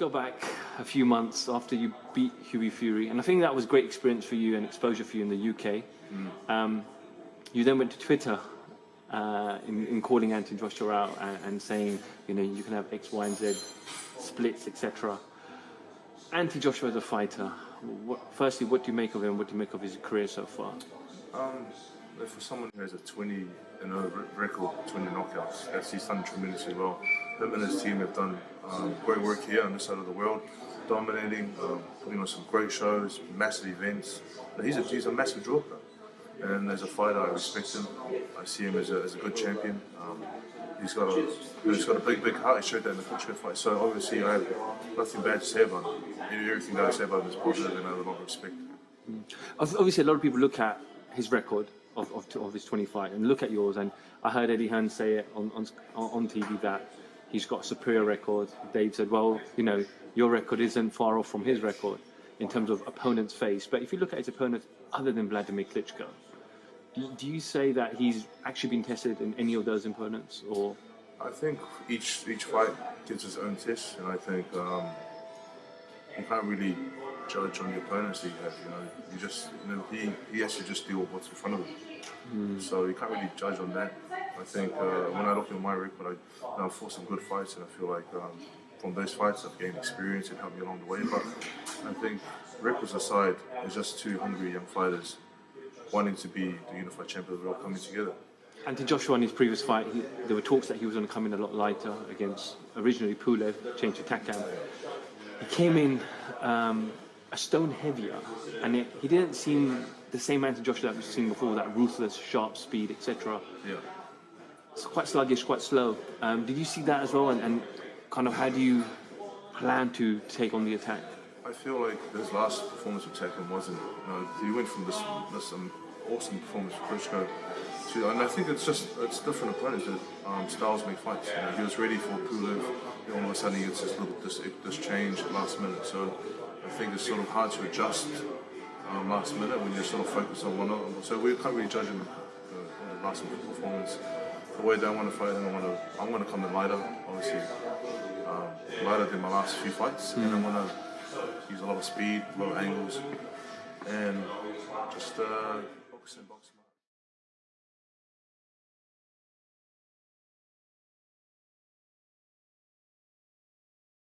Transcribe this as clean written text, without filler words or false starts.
go back a few months after you beat Hughie Fury, and I think that was great experience for you and exposure for you in the UK. You then went to Twitter in calling Anthony Joshua out and saying, you know, you can have X, Y, and Z splits, etc. Anthony Joshua as a fighter, firstly, what do you make of him? What do you make of his career so far? For someone who has a 20 record, 20 knockouts, he's done tremendously well. Him and his team have done great work here on this side of the world, dominating, putting on some great shows, massive events. He's a massive draw, and as a fighter, I respect him. I see him as a good champion. He's got a big heart. He showed that in the Pittsburgh fight. So obviously, I have nothing bad to say about him. Everything that I say about him is positive, and I have a lot of respect. Obviously, a lot of people look at his record of his 20 fight and look at yours, and I heard Eddie Hearn say it on TV that he's got a superior record. Dave said, well, you know, your record isn't far off from his record in terms of opponents faced. But if you look at his opponents other than Vladimir Klitschko, do you say that he's actually been tested in any of those opponents, or? I think each fight gives its own test, and I think you can't really judge on the opponents that you have. He has to just deal with what's in front of him. So you can't really judge on that. I think when I look at my record, I've fought some good fights, and I feel like from those fights I've gained experience and helped me along the way. But I think records aside, it's just two hungry young fighters wanting to be the unified champion of the world coming together. Anthony Joshua in his previous fight, there were talks that he was going to come in a lot lighter against originally Pulev, changed to Takam. He came in a stone heavier, and he didn't seem the same Anthony Joshua that we've seen before, that ruthless, sharp speed, etc. Yeah. It's quite sluggish, quite slow. Did you see that as well, and kind of how do you plan to take on the attack? I feel like his last performance with Takam wasn't, he went from this awesome performance with Klitschko to, and I think it's different opponents that styles make fights. He was ready for Pulev, all of a sudden he gets this change last minute. So I think it's sort of hard to adjust last minute when you're sort of focused on one of them. So we can't really judge him on the last performance. The way that I want to fight him, I'm going to come in lighter, obviously lighter than my last few fights, and I want to use a lot of speed, a lot of angles, and just focus in boxing.